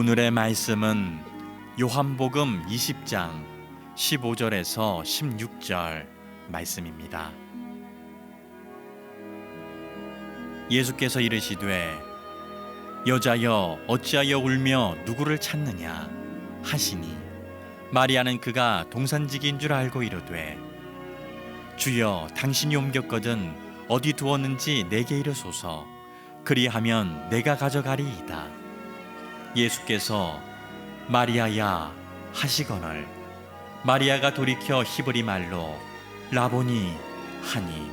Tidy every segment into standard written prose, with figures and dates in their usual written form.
오늘의 말씀은 요한복음 20장 15절에서 16절 말씀입니다. 예수께서 이르시되 여자여 어찌하여 울며 누구를 찾느냐 하시니 마리아는 그가 동산지기인 줄 알고 이르되 주여 당신이 옮겼거든 어디 두었는지 내게 이르소서 그리하면 내가 가져가리이다. 예수께서 마리아야 하시거늘 마리아가 돌이켜 히브리 말로 라보니 하니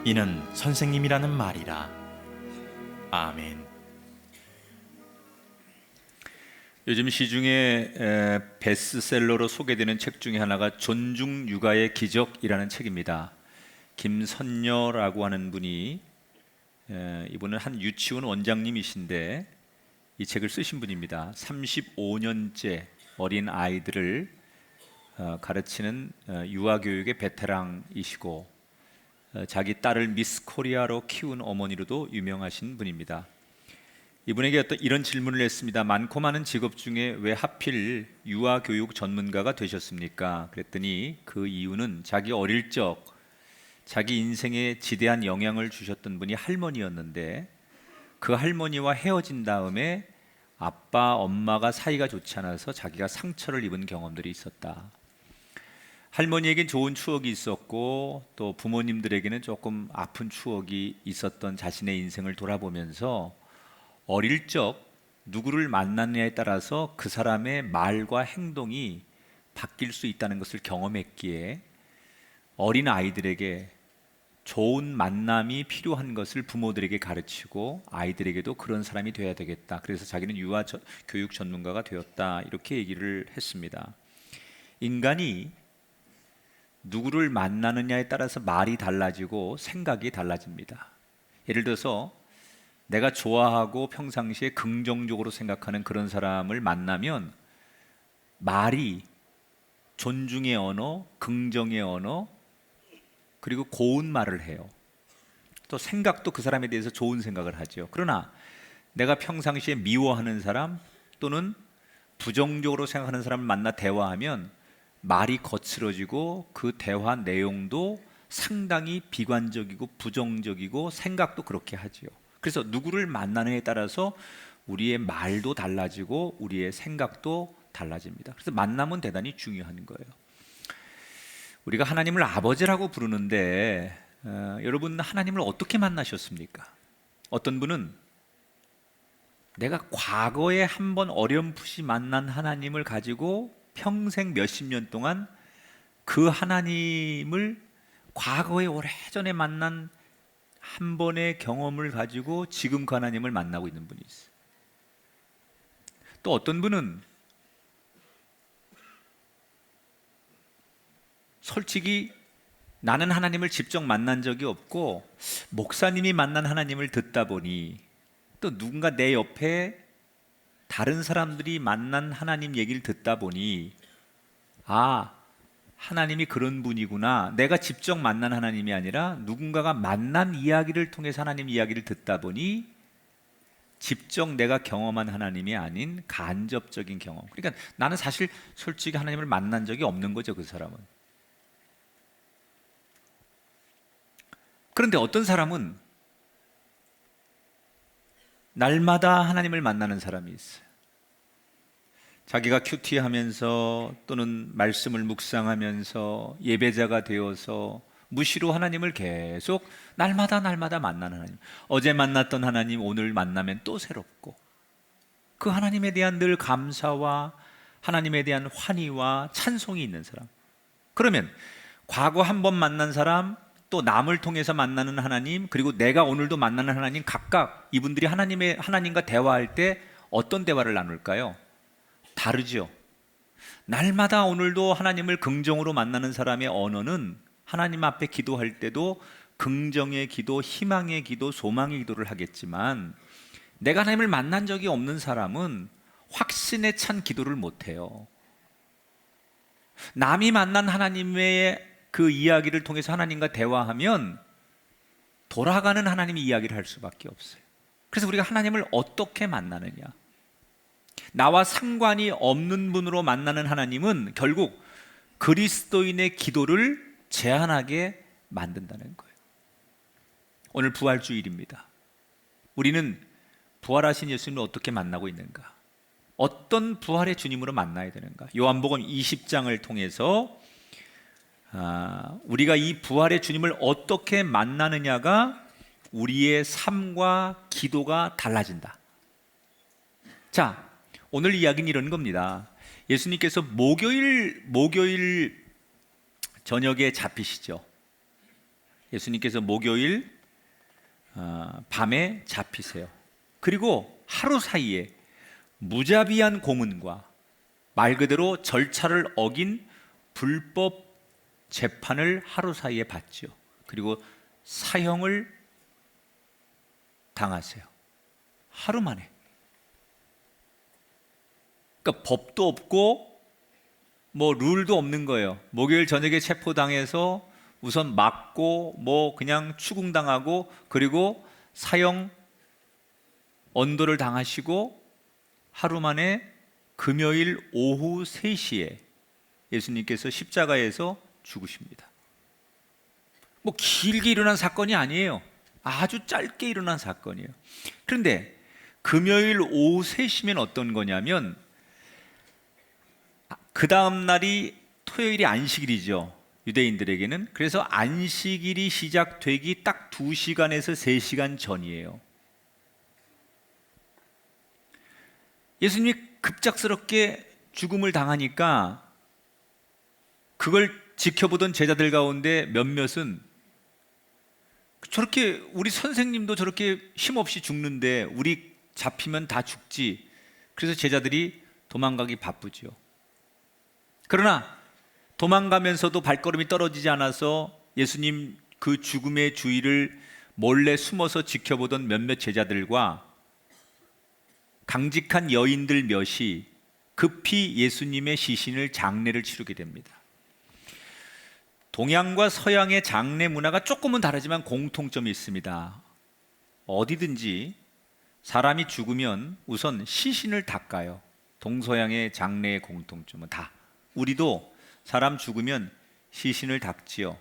이는 선생님이라는 말이라. 아멘. 요즘 시중에 베스트셀러로 소개되는 책 중에 하나가 존중 육아의 기적이라는 책입니다. 김선녀라고 하는 분이 이분은 한 유치원 원장님이신데 이 책을 쓰신 분입니다. 35년째 어린 아이들을 가르치는 유아교육의 베테랑이시고 자기 딸을 미스 코리아로 키운 어머니로도 유명하신 분입니다. 이분에게 어떤 이런 질문을 했습니다. 많고 많은 직업 중에 왜 하필 유아교육 전문가가 되셨습니까? 그랬더니 그 이유는 자기 어릴 적 자기 인생에 지대한 영향을 주셨던 분이 할머니였는데 그 할머니와 헤어진 다음에 아빠, 엄마가 사이가 좋지 않아서 자기가 상처를 입은 경험들이 있었다. 할머니에겐 좋은 추억이 있었고 또 부모님들에게는 조금 아픈 추억이 있었던 자신의 인생을 돌아보면서 어릴 적 누구를 만나느냐에 따라서 그 사람의 말과 행동이 바뀔 수 있다는 것을 경험했기에 어린 아이들에게 좋은 만남이 필요한 것을 부모들에게 가르치고 아이들에게도 그런 사람이 되어야 되겠다. 그래서 자기는 교육 전문가가 되었다. 이렇게 얘기를 했습니다. 인간이 누구를 만나느냐에 따라서 말이 달라지고 생각이 달라집니다. 예를 들어서 내가 좋아하고 평상시에 긍정적으로 생각하는 그런 사람을 만나면 말이 존중의 언어, 긍정의 언어, 그리고 고운 말을 해요. 또 생각도 그 사람에 대해서 좋은 생각을 하죠. 그러나 내가 평상시에 미워하는 사람 또는 부정적으로 생각하는 사람을 만나 대화하면 말이 거칠어지고 그 대화 내용도 상당히 비관적이고 부정적이고 생각도 그렇게 하지요. 그래서 누구를 만나느냐에 따라서 우리의 말도 달라지고 우리의 생각도 달라집니다. 그래서 만남은 대단히 중요한 거예요. 우리가 하나님을 아버지라고 부르는데 여러분 하나님을 어떻게 만나셨습니까? 어떤 분은 내가 과거에 한번 어렴풋이 만난 하나님을 가지고 평생 몇십 년 동안 그 하나님을 과거에 오래전에 만난 한 번의 경험을 가지고 지금 그 하나님을 만나고 있는 분이 있어요. 또 어떤 분은 솔직히 나는 하나님을 직접 만난 적이 없고 목사님이 만난 하나님을 듣다 보니 또 누군가 내 옆에 다른 사람들이 만난 하나님 얘기를 듣다 보니 아, 하나님이 그런 분이구나. 내가 직접 만난 하나님이 아니라 누군가가 만난 이야기를 통해서 하나님 이야기를 듣다 보니 직접 내가 경험한 하나님이 아닌 간접적인 경험. 그러니까 나는 사실 솔직히 하나님을 만난 적이 없는 거죠, 그 사람은. 그런데 어떤 사람은 날마다 하나님을 만나는 사람이 있어요. 자기가 큐티하면서 또는 말씀을 묵상하면서 예배자가 되어서 무시로 하나님을 계속 날마다 만나는 하나님. 어제 만났던 하나님 오늘 만나면 또 새롭고 그 하나님에 대한 늘 감사와 하나님에 대한 환희와 찬송이 있는 사람. 그러면 과거 한 번 만난 사람 또 남을 통해서 만나는 하나님 그리고 내가 오늘도 만나는 하나님 각각 이분들이 하나님과 대화할 때 어떤 대화를 나눌까요? 다르죠. 날마다 오늘도 하나님을 긍정으로 만나는 사람의 언어는 하나님 앞에 기도할 때도 긍정의 기도, 희망의 기도, 소망의 기도를 하겠지만 내가 하나님을 만난 적이 없는 사람은 확신에 찬 기도를 못해요. 남이 만난 하나님의 그 이야기를 통해서 하나님과 대화하면 돌아가는 하나님의 이야기를 할 수밖에 없어요. 그래서 우리가 하나님을 어떻게 만나느냐? 나와 상관이 없는 분으로 만나는 하나님은 결국 그리스도인의 기도를 제한하게 만든다는 거예요. 오늘 부활주일입니다. 우리는 부활하신 예수님을 어떻게 만나고 있는가? 어떤 부활의 주님으로 만나야 되는가? 요한복음 20장을 통해서 우리가 이 부활의 주님을 어떻게 만나느냐가 우리의 삶과 기도가 달라진다. 자, 오늘 이야기는 이런 겁니다. 예수님께서 목요일 저녁에 잡히시죠. 예수님께서 목요일 밤에 잡히세요. 그리고 하루 사이에 무자비한 고문과 말 그대로 절차를 어긴 불법 재판을 하루 사이에 받죠. 그리고 사형을 당하세요. 하루 만에. 그러니까 법도 없고 뭐 룰도 없는 거예요. 목요일 저녁에 체포당해서 우선 맞고 뭐 그냥 추궁당하고 그리고 사형 언도를 당하시고 하루 만에 금요일 오후 3시에 예수님께서 십자가에서 죽으십니다. 뭐 길게 일어난 사건이 아니에요. 아주 짧게 일어난 사건이에요. 그런데 금요일 오후 3시면 어떤 거냐면 그 다음 날이 토요일이 안식일이죠. 유대인들에게는. 그래서 안식일이 시작되기 딱 2시간에서 3시간 전이에요. 예수님이 급작스럽게 죽음을 당하니까 그걸 지켜보던 제자들 가운데 몇몇은 저렇게 우리 선생님도 저렇게 힘없이 죽는데 우리 잡히면 다 죽지. 그래서 제자들이 도망가기 바쁘죠. 그러나 도망가면서도 발걸음이 떨어지지 않아서 예수님 그 죽음의 주의를 몰래 숨어서 지켜보던 몇몇 제자들과 강직한 여인들 몇이 급히 예수님의 시신을 장례를 치르게 됩니다. 동양과 서양의 장례 문화가 조금은 다르지만 공통점이 있습니다. 어디든지 사람이 죽으면 우선 시신을 닦아요. 동서양의 장례의 공통점은 다. 우리도 사람 죽으면 시신을 닦지요.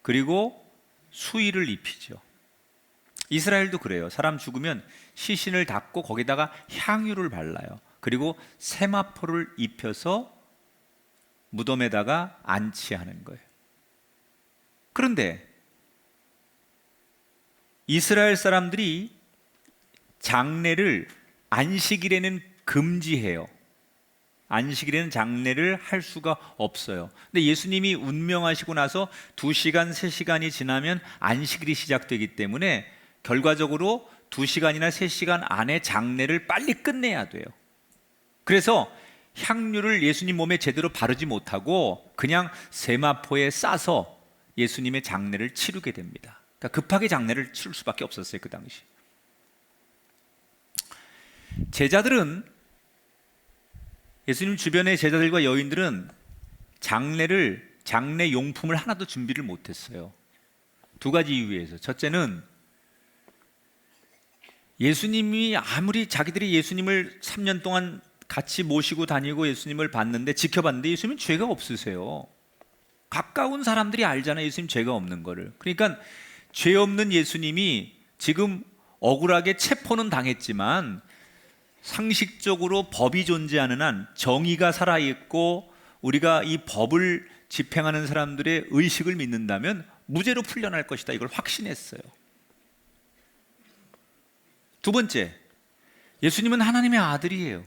그리고 수의를 입히죠. 이스라엘도 그래요. 사람 죽으면 시신을 닦고 거기다가 향유를 발라요. 그리고 세마포를 입혀서 무덤에다가 안치하는 거예요. 그런데 이스라엘 사람들이 장례를 안식일에는 금지해요. 안식일에는 장례를 할 수가 없어요. 근데 예수님이 운명하시고 나서 2시간, 3시간이 지나면 안식일이 시작되기 때문에 결과적으로 2시간이나 3시간 안에 장례를 빨리 끝내야 돼요. 그래서 향유를 예수님 몸에 제대로 바르지 못하고 그냥 세마포에 싸서 예수님의 장례를 치르게 됩니다. 그러니까 급하게 장례를 치를 수밖에 없었어요, 그 당시. 제자들은 예수님 주변의 제자들과 여인들은 장례 용품을 하나도 준비를 못했어요. 2가지 이유에서. 첫째는 예수님이 아무리 자기들이 예수님을 3년 동안 같이 모시고 다니고 예수님을 봤는데 지켜봤는데 예수님은 죄가 없으세요. 가까운 사람들이 알잖아요, 예수님 죄가 없는 거를. 그러니까 죄 없는 예수님이 지금 억울하게 체포는 당했지만 상식적으로 법이 존재하는 한 정의가 살아있고 우리가 이 법을 집행하는 사람들의 의식을 믿는다면 무죄로 풀려날 것이다, 이걸 확신했어요. 2번째, 예수님은 하나님의 아들이에요.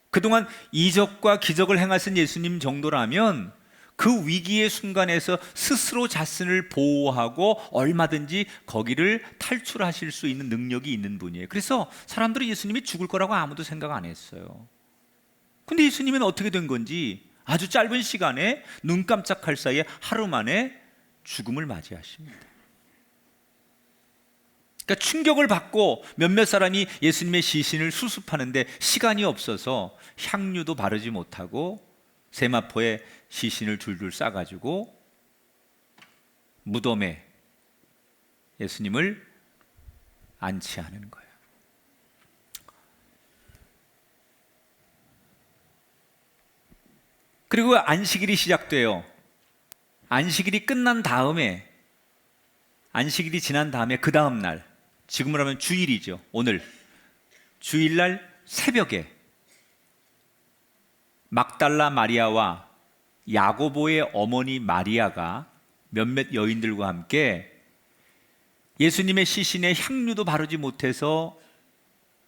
그동안 이적과 기적을 행하신 예수님 정도라면 그 위기의 순간에서 스스로 자신을 보호하고 얼마든지 거기를 탈출하실 수 있는 능력이 있는 분이에요. 그래서 사람들이 예수님이 죽을 거라고 아무도 생각 안 했어요. 근데 예수님은 어떻게 된 건지 아주 짧은 시간에 눈 깜짝할 사이에 하루 만에 죽음을 맞이하십니다. 그러니까 충격을 받고 몇몇 사람이 예수님의 시신을 수습하는데 시간이 없어서 향유도 바르지 못하고 세마포에 시신을 줄줄 싸가지고 무덤에 예수님을 안치하는 거예요. 그리고 안식일이 시작돼요. 안식일이 끝난 다음에, 안식일이 지난 다음에 그 다음 날, 지금으로 하면 주일이죠. 오늘 주일날 새벽에 막달라 마리아와 야고보의 어머니 마리아가 몇몇 여인들과 함께 예수님의 시신에 향유도 바르지 못해서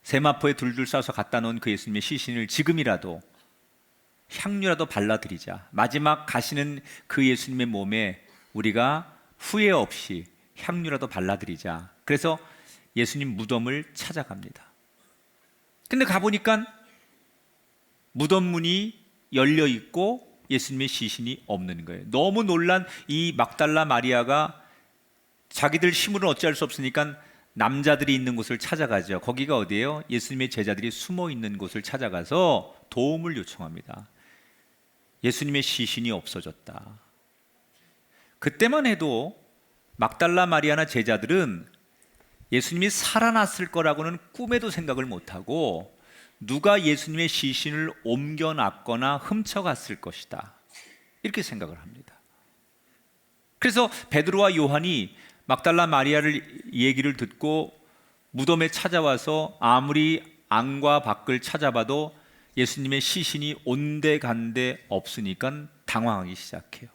세마포에 둘둘 싸서 갖다 놓은 그 예수님의 시신을 지금이라도 향유라도 발라드리자. 마지막 가시는 그 예수님의 몸에 우리가 후회 없이 향유라도 발라드리자. 그래서 예수님 무덤을 찾아갑니다. 근데 가보니까 무덤 문이 열려 있고 예수님의 시신이 없는 거예요. 너무 놀란 이 막달라 마리아가 자기들 힘으로는 어찌할 수 없으니까 남자들이 있는 곳을 찾아가죠. 거기가 어디예요? 예수님의 제자들이 숨어 있는 곳을 찾아가서 도움을 요청합니다. 예수님의 시신이 없어졌다. 그때만 해도 막달라 마리아나 제자들은 예수님이 살아났을 거라고는 꿈에도 생각을 못하고 누가 예수님의 시신을 옮겨놨거나 훔쳐갔을 것이다, 이렇게 생각을 합니다. 그래서 베드로와 요한이 막달라 마리아를 얘기를 듣고 무덤에 찾아와서 아무리 안과 밖을 찾아봐도 예수님의 시신이 온데간데 없으니까 당황하기 시작해요.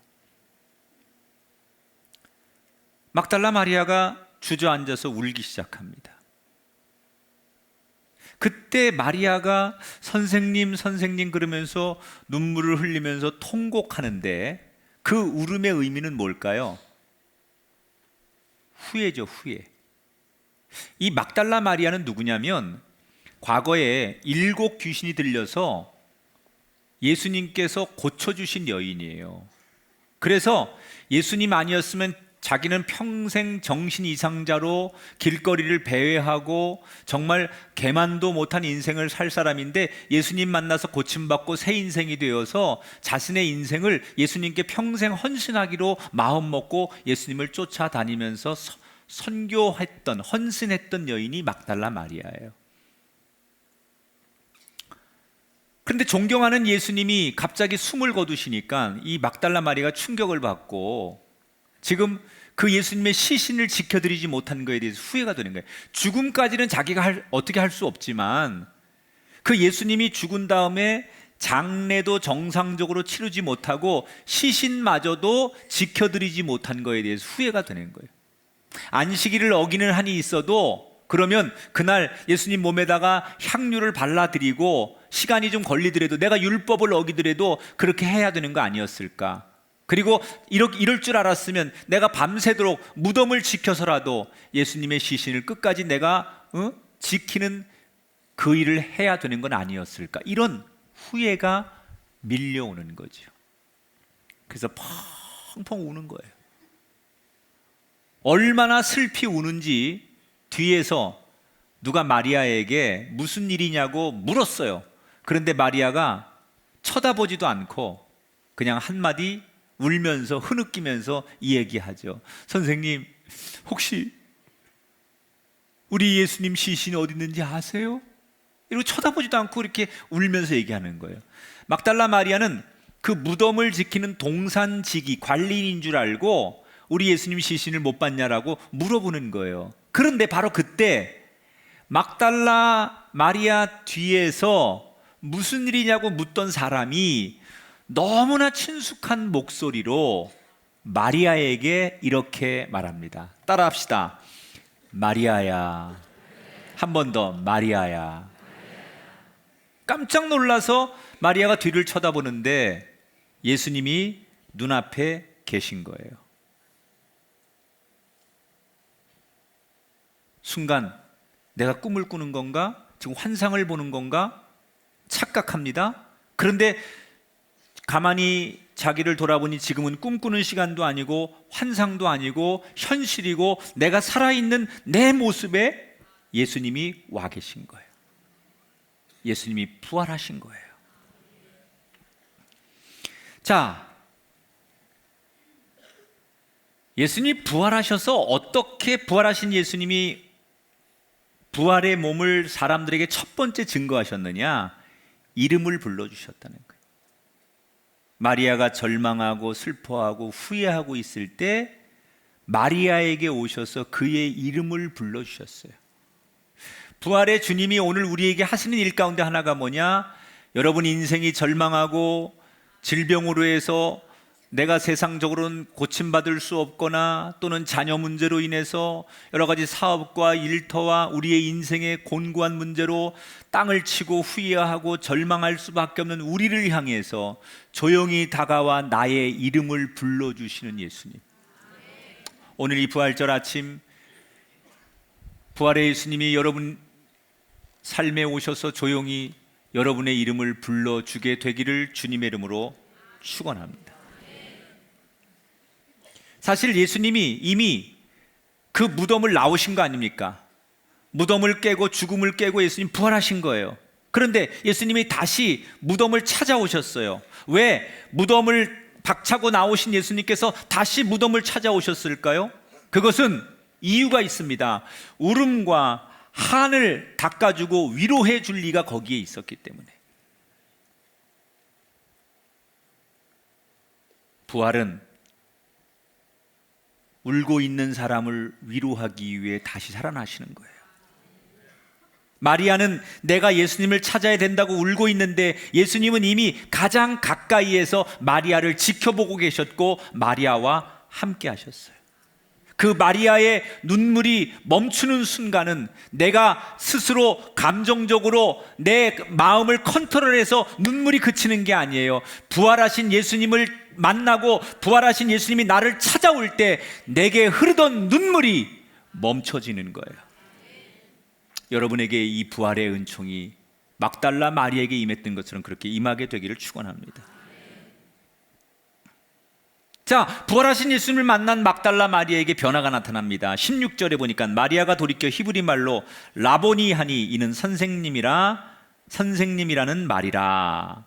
막달라 마리아가 주저앉아서 울기 시작합니다. 그때 마리아가 선생님, 선생님 그러면서 눈물을 흘리면서 통곡하는데 그 울음의 의미는 뭘까요? 후회죠, 후회. 이 막달라 마리아는 누구냐면 과거에 7 귀신이 들려서 예수님께서 고쳐주신 여인이에요. 그래서 예수님 아니었으면 자기는 평생 정신 이상자로 길거리를 배회하고 정말 개만도 못한 인생을 살 사람인데 예수님 만나서 고침받고 새 인생이 되어서 자신의 인생을 예수님께 평생 헌신하기로 마음먹고 예수님을 쫓아다니면서 선교했던, 헌신했던 여인이 막달라 마리아예요. 그런데 존경하는 예수님이 갑자기 숨을 거두시니까 이 막달라 마리아가 충격을 받고 지금 그 예수님의 시신을 지켜드리지 못한 것에 대해서 후회가 되는 거예요. 죽음까지는 자기가 어떻게 할 수 없지만 그 예수님이 죽은 다음에 장례도 정상적으로 치르지 못하고 시신마저도 지켜드리지 못한 것에 대해서 후회가 되는 거예요. 안식일을 어기는 한이 있어도 그러면 그날 예수님 몸에다가 향유를 발라드리고 시간이 좀 걸리더라도 내가 율법을 어기더라도 그렇게 해야 되는 거 아니었을까? 그리고 이럴 줄 알았으면 내가 밤새도록 무덤을 지켜서라도 예수님의 시신을 끝까지 내가 지키는 그 일을 해야 되는 건 아니었을까? 이런 후회가 밀려오는 거죠. 그래서 펑펑 우는 거예요. 얼마나 슬피 우는지 뒤에서 누가 마리아에게 무슨 일이냐고 물었어요. 그런데 마리아가 쳐다보지도 않고 그냥 한마디 울면서 흐느끼면서 이 얘기하죠. 선생님, 혹시 우리 예수님 시신이 어디 있는지 아세요? 이러고 쳐다보지도 않고 이렇게 울면서 얘기하는 거예요. 막달라 마리아는 그 무덤을 지키는 동산지기 관리인인 줄 알고 우리 예수님 시신을 못 봤냐라고 물어보는 거예요. 그런데 바로 그때 막달라 마리아 뒤에서 무슨 일이냐고 묻던 사람이 너무나 친숙한 목소리로 마리아에게 이렇게 말합니다. 따라합시다. 마리아야. 한 번 더, 마리아야. 깜짝 놀라서 마리아가 뒤를 쳐다보는데 예수님이 눈앞에 계신 거예요. 순간 내가 꿈을 꾸는 건가? 지금 환상을 보는 건가? 착각합니다. 그런데 가만히 자기를 돌아보니 지금은 꿈꾸는 시간도 아니고 환상도 아니고 현실이고 내가 살아있는 내 모습에 예수님이 와 계신 거예요. 예수님이 부활하신 거예요. 자, 예수님이 부활하셔서 어떻게 부활하신 예수님이 부활의 몸을 사람들에게 첫 번째 증거하셨느냐? 이름을 불러주셨다는 거예요. 마리아가 절망하고 슬퍼하고 후회하고 있을 때 마리아에게 오셔서 그의 이름을 불러주셨어요. 부활의 주님이 오늘 우리에게 하시는 일 가운데 하나가 뭐냐? 여러분 인생이 절망하고 질병으로 해서 내가 세상적으로는 고침받을 수 없거나 또는 자녀 문제로 인해서 여러 가지 사업과 일터와 우리의 인생의 곤고한 문제로 땅을 치고 후회하고 절망할 수밖에 없는 우리를 향해서 조용히 다가와 나의 이름을 불러주시는 예수님. 오늘 이 부활절 아침 부활의 예수님이 여러분 삶에 오셔서 조용히 여러분의 이름을 불러주게 되기를 주님의 이름으로 축원합니다. 사실 예수님이 이미 그 무덤을 나오신 거 아닙니까? 무덤을 깨고 죽음을 깨고 예수님 부활하신 거예요. 그런데 예수님이 다시 무덤을 찾아오셨어요. 왜 무덤을 박차고 나오신 예수님께서 다시 무덤을 찾아오셨을까요? 그것은 이유가 있습니다. 울음과 한을 닦아주고 위로해 줄 리가 거기에 있었기 때문에. 부활은 울고 있는 사람을 위로하기 위해 다시 살아나시는 거예요. 마리아는 내가 예수님을 찾아야 된다고 울고 있는데 예수님은 이미 가장 가까이에서 마리아를 지켜보고 계셨고 마리아와 함께 하셨어요. 그 마리아의 눈물이 멈추는 순간은 내가 스스로 감정적으로 내 마음을 컨트롤해서 눈물이 그치는 게 아니에요. 부활하신 예수님을 만나고 부활하신 예수님이 나를 찾아올 때 내게 흐르던 눈물이 멈춰지는 거예요. 여러분에게 이 부활의 은총이 막달라 마리아에게 임했던 것처럼 그렇게 임하게 되기를 축원합니다. 자, 부활하신 예수님을 만난 막달라 마리아에게 변화가 나타납니다. 16절에 보니까 마리아가 돌이켜 히브리 말로 라보니 하니 이는 선생님이라는 말이라.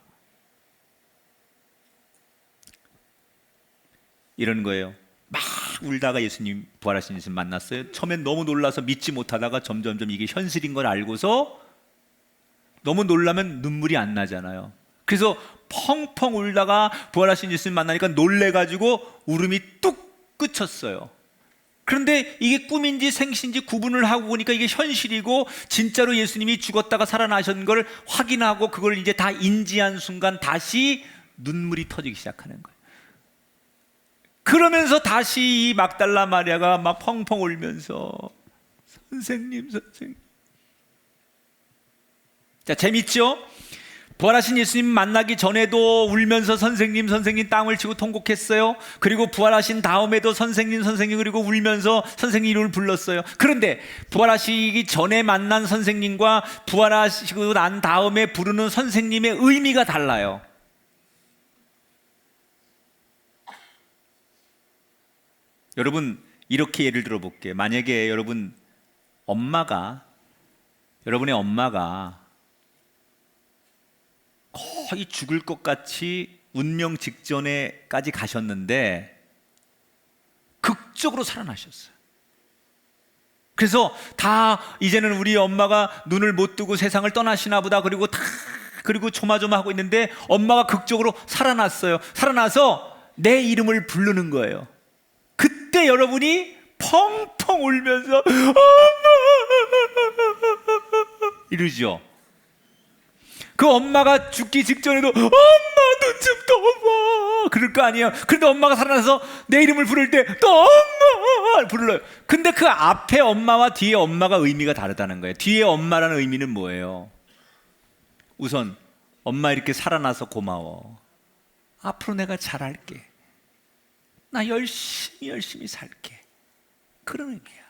이런 거예요. 막 울다가 예수님 부활하신 예수님 만났어요. 처음엔 너무 놀라서 믿지 못하다가 점점점 이게 현실인 걸 알고서 너무 놀라면 눈물이 안 나잖아요. 그래서 펑펑 울다가 부활하신 예수님 만나니까 놀래가지고 울음이 뚝 그쳤어요. 그런데 이게 꿈인지 생신지 구분을 하고 보니까 이게 현실이고 진짜로 예수님이 죽었다가 살아나신 걸 확인하고 그걸 이제 다 인지한 순간 다시 눈물이 터지기 시작하는 거예요. 그러면서 다시 이 막달라 마리아가 막 펑펑 울면서 선생님. 자, 재밌죠? 부활하신 예수님 만나기 전에도 울면서 선생님 땅을 치고 통곡했어요. 그리고 부활하신 다음에도 선생님 그리고 울면서 선생님 이름을 불렀어요. 그런데 부활하시기 전에 만난 선생님과 부활하시고 난 다음에 부르는 선생님의 의미가 달라요. 여러분 이렇게 예를 들어 볼게요. 만약에 여러분의 엄마가 거의 죽을 것 같이 운명 직전에까지 가셨는데 극적으로 살아나셨어요. 그래서 다 이제는 우리 엄마가 눈을 못 뜨고 세상을 떠나시나 보다 그리고 조마조마하고 있는데 엄마가 극적으로 살아났어요. 살아나서 내 이름을 부르는 거예요. 그때 여러분이 펑펑 울면서 엄마 이러죠. 그 엄마가 죽기 직전에도 엄마 눈 좀 떠봐 그럴 거 아니에요. 그런데 엄마가 살아나서 내 이름을 부를 때 또 엄마 불러요. 근데 그 앞에 엄마와 뒤에 엄마가 의미가 다르다는 거예요. 뒤에 엄마라는 의미는 뭐예요? 우선 엄마 이렇게 살아나서 고마워. 앞으로 내가 잘할게. 나 열심히 살게. 그런 의미야.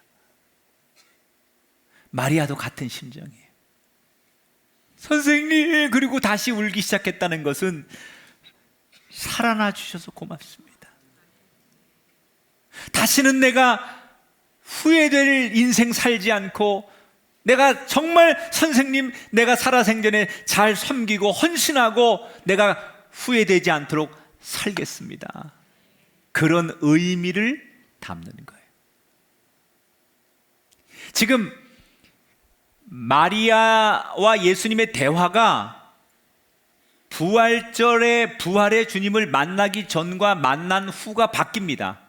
마리아도 같은 심정이에요. 선생님 그리고 다시 울기 시작했다는 것은 살아나 주셔서 고맙습니다. 다시는 내가 후회될 인생 살지 않고 내가 정말 선생님 내가 살아생전에 잘 섬기고 헌신하고 내가 후회되지 않도록 살겠습니다. 그런 의미를 담는 거예요. 지금 마리아와 예수님의 대화가 부활절에 부활의 주님을 만나기 전과 만난 후가 바뀝니다.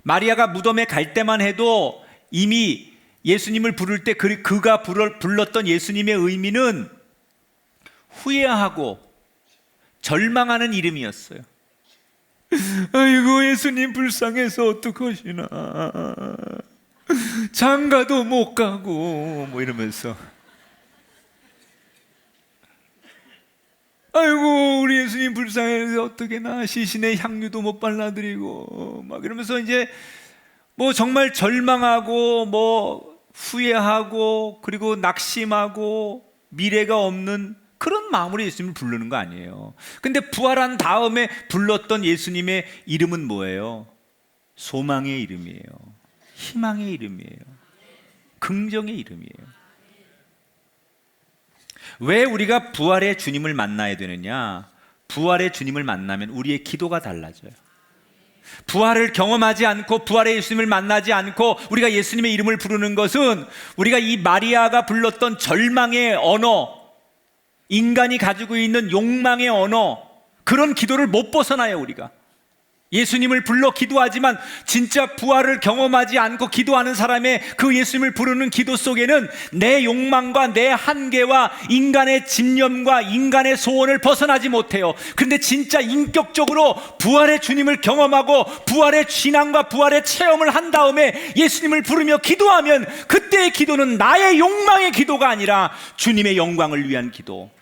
마리아가 무덤에 갈 때만 해도 이미 예수님을 부를 때 그가 불렀던 예수님의 의미는 후회하고 절망하는 이름이었어요. 아이고, 예수님 불쌍해서 어떡하시나, 장가도 못 가고 뭐 이러면서, 아이고 우리 예수님 불쌍해서 어떡해나, 시신의 향유도 못 발라드리고 막 이러면서 이제 뭐 정말 절망하고 뭐 후회하고 그리고 낙심하고 미래가 없는 그런 마음으로 예수님을 부르는 거 아니에요. 근데 부활한 다음에 불렀던 예수님의 이름은 뭐예요? 소망의 이름이에요. 희망의 이름이에요. 긍정의 이름이에요. 왜 우리가 부활의 주님을 만나야 되느냐? 부활의 주님을 만나면 우리의 기도가 달라져요. 부활을 경험하지 않고 부활의 예수님을 만나지 않고 우리가 예수님의 이름을 부르는 것은 우리가 이 마리아가 불렀던 절망의 언어, 인간이 가지고 있는 욕망의 언어, 그런 기도를 못 벗어나요. 우리가 예수님을 불러 기도하지만 진짜 부활을 경험하지 않고 기도하는 사람의 그 예수님을 부르는 기도 속에는 내 욕망과 내 한계와 인간의 집념과 인간의 소원을 벗어나지 못해요. 그런데 진짜 인격적으로 부활의 주님을 경험하고 부활의 신앙과 부활의 체험을 한 다음에 예수님을 부르며 기도하면 그때의 기도는 나의 욕망의 기도가 아니라 주님의 영광을 위한 기도,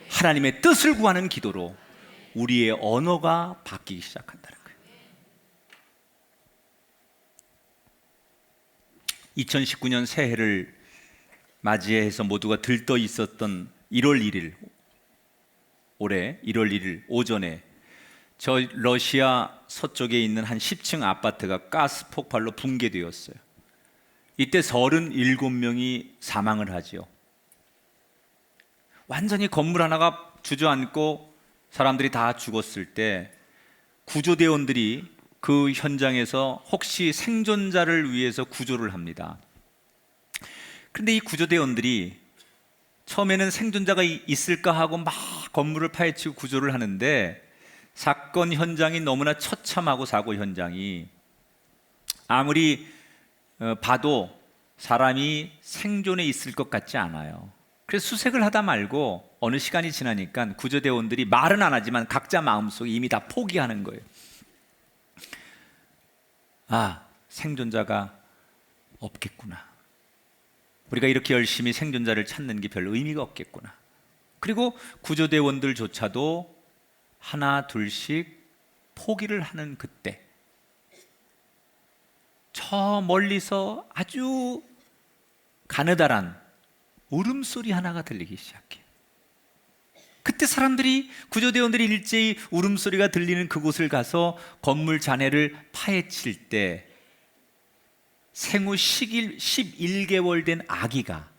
하나님의 뜻을 구하는 기도로 우리의 언어가 바뀌기 시작한다는 거예요. 2019년 새해를 맞이해서 모두가 들떠 있었던 1월 1일, 올해 1월 1일 오전에 저 러시아 서쪽에 있는 한 10층 아파트가 가스 폭발로 붕괴되었어요. 이때 37명이 사망을 하지요. 완전히 건물 하나가 주저앉고 사람들이 다 죽었을 때 구조대원들이 그 현장에서 혹시 생존자를 위해서 구조를 합니다. 그런데 이 구조대원들이 처음에는 생존자가 있을까 하고 막 건물을 파헤치고 구조를 하는데 사건 현장이 너무나 처참하고 사고 현장이 아무리 봐도 사람이 생존해 있을 것 같지 않아요. 그래서 수색을 하다 말고 어느 시간이 지나니까 구조대원들이 말은 안 하지만 각자 마음속에 이미 다 포기하는 거예요. 아, 생존자가 없겠구나. 우리가 이렇게 열심히 생존자를 찾는 게 별 의미가 없겠구나. 그리고 구조대원들조차도 하나 둘씩 포기를 하는 그때 저 멀리서 아주 가느다란 울음소리 하나가 들리기 시작해요. 그때 사람들이, 구조대원들이 일제히 울음소리가 들리는 그곳을 가서 건물 잔해를 파헤칠 때 생후 11개월 된 아기가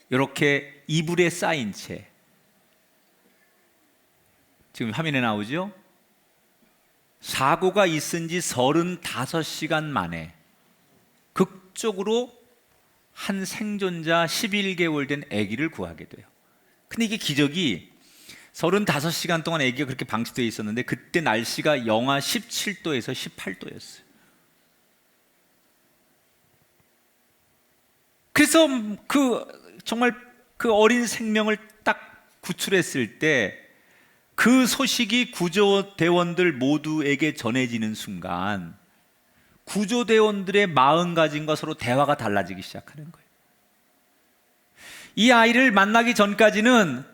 이렇게 이불에 쌓인 채, 지금 화면에 나오죠? 사고가 있은 지 35시간 만에 극적으로 한 생존자 11개월 된 아기를 구하게 돼요. 근데 이게 기적이 35시간 동안 아기가 그렇게 방치되어 있었는데 그때 날씨가 영하 17도에서 18도였어요. 그래서 정말 그 어린 생명을 딱 구출했을 때 그 소식이 구조대원들 모두에게 전해지는 순간 구조대원들의 마음가짐과 서로 대화가 달라지기 시작하는 거예요. 이 아이를 만나기 전까지는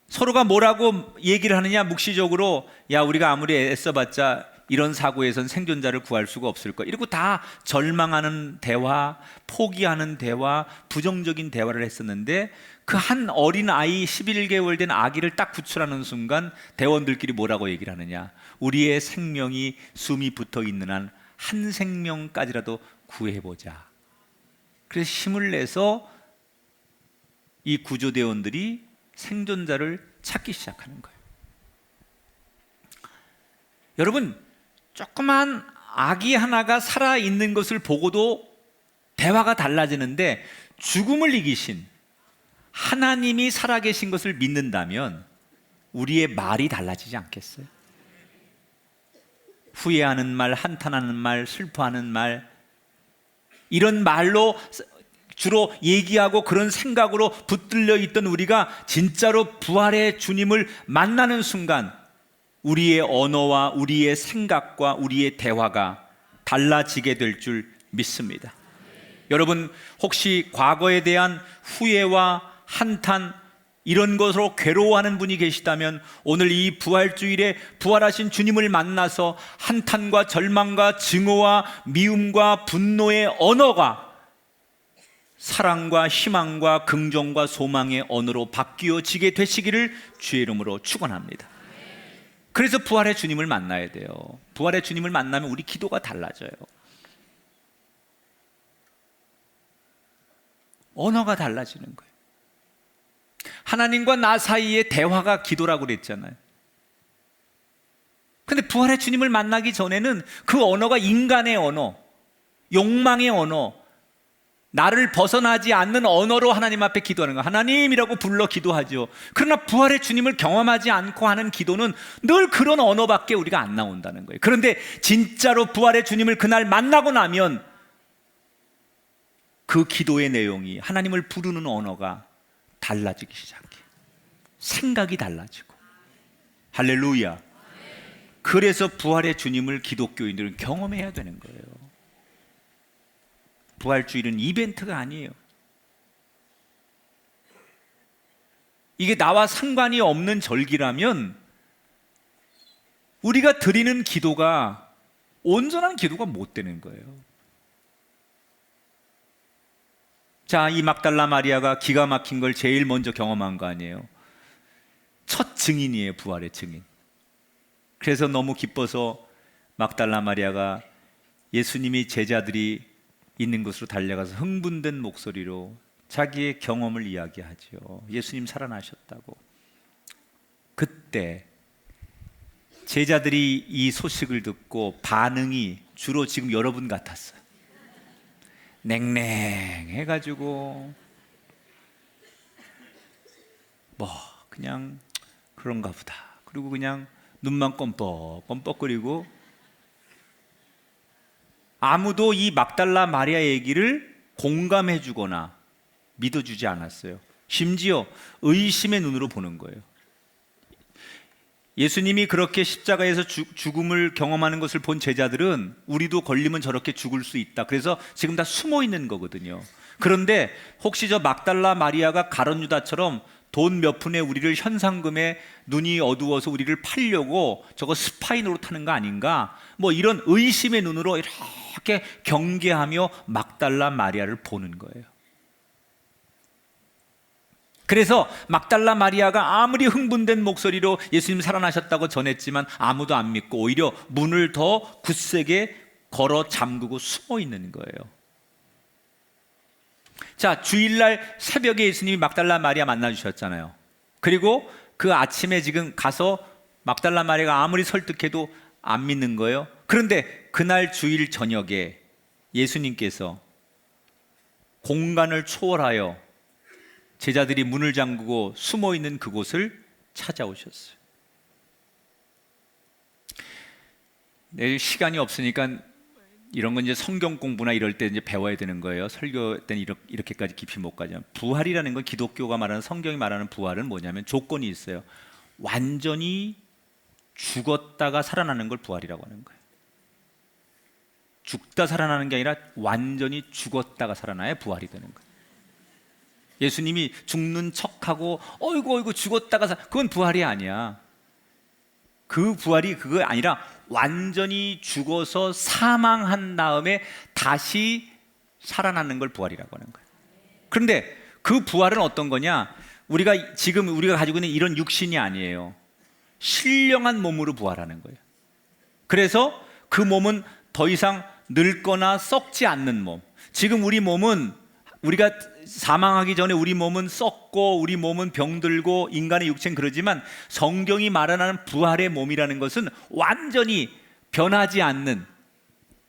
서로가 뭐라고 얘기를 하느냐, 묵시적으로 야, 우리가 아무리 애써봤자 이런 사고에선 생존자를 구할 수가 없을 거야, 이러고 다 절망하는 대화, 포기하는 대화, 부정적인 대화를 했었는데 그 한 어린 아이, 11개월 된 아기를 딱 구출하는 순간 대원들끼리 뭐라고 얘기를 하느냐, 우리의 생명이 숨이 붙어 있는 한 한 생명까지라도 구해보자. 그래서 힘을 내서 이 구조대원들이 생존자를 찾기 시작하는 거예요. 여러분, 조그만 아기 하나가 살아있는 것을 보고도 대화가 달라지는데 죽음을 이기신 하나님이 살아계신 것을 믿는다면 우리의 말이 달라지지 않겠어요? 후회하는 말, 한탄하는 말, 슬퍼하는 말, 이런 말로 주로 얘기하고 그런 생각으로 붙들려 있던 우리가 진짜로 부활의 주님을 만나는 순간 우리의 언어와 우리의 생각과 우리의 대화가 달라지게 될 줄 믿습니다. 여러분, 혹시 과거에 대한 후회와 한탄, 이런 것으로 괴로워하는 분이 계시다면 오늘 이 부활주일에 부활하신 주님을 만나서 한탄과 절망과 증오와 미움과 분노의 언어가 사랑과 희망과 긍정과 소망의 언어로 바뀌어지게 되시기를 주의 이름으로 축원합니다. 그래서 부활의 주님을 만나야 돼요. 부활의 주님을 만나면 우리 기도가 달라져요. 언어가 달라지는 거예요. 하나님과 나 사이의 대화가 기도라고 그랬잖아요. 근데 부활의 주님을 만나기 전에는 그 언어가 인간의 언어, 욕망의 언어, 나를 벗어나지 않는 언어로 하나님 앞에 기도하는 거예요. 하나님이라고 불러 기도하죠. 그러나 부활의 주님을 경험하지 않고 하는 기도는 늘 그런 언어밖에 우리가 안 나온다는 거예요. 그런데 진짜로 부활의 주님을 그날 만나고 나면 그 기도의 내용이, 하나님을 부르는 언어가 달라지기 시작해요. 생각이 달라지고. 할렐루야. 그래서 부활의 주님을 기독교인들은 경험해야 되는 거예요. 부활주일은 이벤트가 아니에요. 이게 나와 상관이 없는 절기라면 우리가 드리는 기도가 온전한 기도가 못 되는 거예요. 자, 이 막달라 마리아가 기가 막힌 걸 제일 먼저 경험한 거 아니에요? 첫 증인이에요, 부활의 증인. 그래서 너무 기뻐서 막달라 마리아가 예수님이 제자들이 있는 곳으로 달려가서 흥분된 목소리로 자기의 경험을 이야기하죠. 예수님 살아나셨다고. 그때 제자들이 이 소식을 듣고 반응이 주로 지금 여러분 같았어요. 냉랭해가지고 뭐 그냥 그런가 보다. 그리고 그냥 눈만 껌뻑껌뻑거리고 아무도 이 막달라 마리아 얘기를 공감해 주거나 믿어주지 않았어요. 심지어 의심의 눈으로 보는 거예요. 예수님이 그렇게 십자가에서 죽음을 경험하는 것을 본 제자들은 우리도 걸리면 저렇게 죽을 수 있다. 그래서 지금 다 숨어 있는 거거든요. 그런데 혹시 저 막달라 마리아가 가룟 유다처럼 돈 몇 푼에 우리를 현상금에 눈이 어두워서 우리를 팔려고 저거 스파이 노릇하는 거 아닌가? 뭐 이런 의심의 눈으로 이렇게 경계하며 막달라 마리아를 보는 거예요. 그래서 막달라 마리아가 아무리 흥분된 목소리로 예수님 살아나셨다고 전했지만 아무도 안 믿고 오히려 문을 더 굳세게 걸어 잠그고 숨어 있는 거예요. 자, 주일날 새벽에 예수님이 막달라 마리아 만나주셨잖아요. 그리고 그 아침에 지금 가서 막달라 마리아가 아무리 설득해도 안 믿는 거예요. 그런데 그날 주일 저녁에 예수님께서 공간을 초월하여 제자들이 문을 잠그고 숨어 있는 그곳을 찾아오셨어요. 내일 시간이 없으니까 이런 건 이제 성경 공부나 이럴 때 이제 배워야 되는 거예요. 설교 때는 이렇게까지 깊이 못 가죠. 부활이라는 건 기독교가 말하는, 성경이 말하는 부활은 뭐냐면 조건이 있어요. 완전히 죽었다가 살아나는 걸 부활이라고 하는 거예요. 죽다 살아나는 게 아니라 완전히 죽었다가 살아나야 부활이 되는 거예요. 예수님이 죽는 척하고 어이구 죽었다가 그건 부활이 아니야. 그 부활이 그거 아니라 완전히 죽어서 사망한 다음에 다시 살아나는 걸 부활이라고 하는 거예요. 그런데 그 부활은 어떤 거냐? 우리가 지금 우리가 가지고 있는 이런 육신이 아니에요. 신령한 몸으로 부활하는 거예요. 그래서 그 몸은 더 이상 늙거나 썩지 않는 몸. 지금 우리 몸은 우리가 사망하기 전에 우리 몸은 썩고 우리 몸은 병들고 인간의 육체는 그러지만 성경이 말하는 부활의 몸이라는 것은 완전히 변하지 않는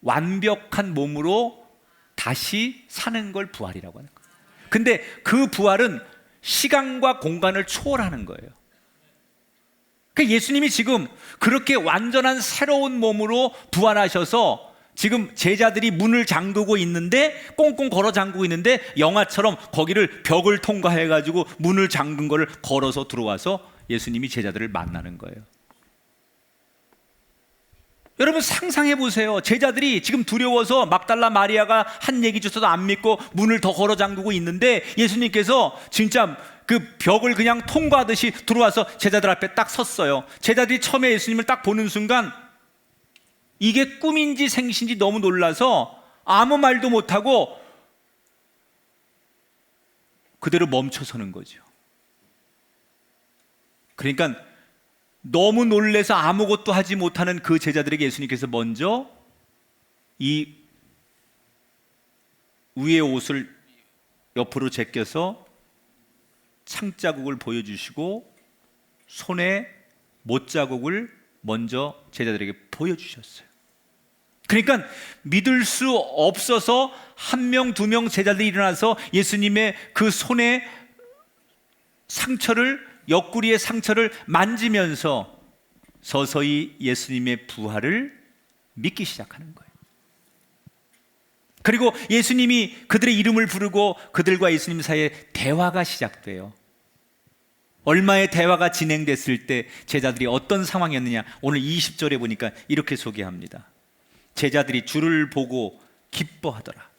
완벽한 몸으로 다시 사는 걸 부활이라고 하는 거예요. 근데 그 부활은 시간과 공간을 초월하는 거예요. 그 예수님이 지금 그렇게 완전한 새로운 몸으로 부활하셔서 지금 제자들이 문을 잠그고 있는데, 꽁꽁 걸어 잠그고 있는데, 영화처럼 거기를 벽을 통과해 가지고 문을 잠근 거를 걸어서 들어와서 예수님이 제자들을 만나는 거예요. 여러분 상상해 보세요. 제자들이 지금 두려워서 막달라 마리아가 한 얘기 주서도 안 믿고 문을 더 걸어 잠그고 있는데, 예수님께서 진짜 그 벽을 그냥 통과하듯이 들어와서 제자들 앞에 딱 섰어요. 제자들이 처음에 예수님을 딱 보는 순간 이게 꿈인지 생신지 너무 놀라서 아무 말도 못하고 그대로 멈춰 서는 거죠. 그러니까 너무 놀래서 아무것도 하지 못하는 그 제자들에게 예수님께서 먼저 이 위의 옷을 옆으로 제껴서 창자국을 보여주시고 손에 못자국을 먼저 제자들에게 보여주셨어요. 그러니까 믿을 수 없어서 한 명, 두 명 제자들이 일어나서 예수님의 그 손에 상처를, 옆구리의 상처를 만지면서 서서히 예수님의 부활을 믿기 시작하는 거예요. 그리고 예수님이 그들의 이름을 부르고 그들과 예수님 사이에 대화가 시작돼요. 얼마의 대화가 진행됐을 때 제자들이 어떤 상황이었느냐, 오늘 20절에 보니까 이렇게 소개합니다. 제자들이 주를 보고 기뻐하더라.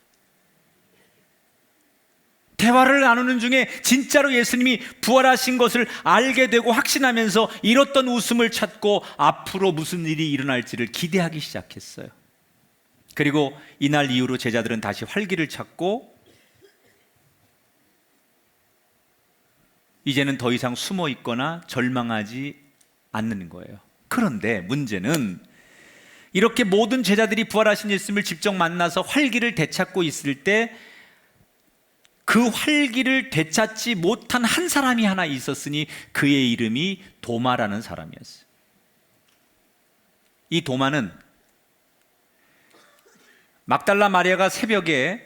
대화를 나누는 중에 진짜로 예수님이 부활하신 것을 알게 되고 확신하면서 잃었던 웃음을 찾고 앞으로 무슨 일이 일어날지를 기대하기 시작했어요. 그리고 이날 이후로 제자들은 다시 활기를 찾고 이제는 더 이상 숨어 있거나 절망하지 않는 거예요. 그런데 문제는 이렇게 모든 제자들이 부활하신 예수님을 직접 만나서 활기를 되찾고 있을 때 그 활기를 되찾지 못한 한 사람이 하나 있었으니 그의 이름이 도마라는 사람이었어요. 이 도마는 막달라 마리아가 새벽에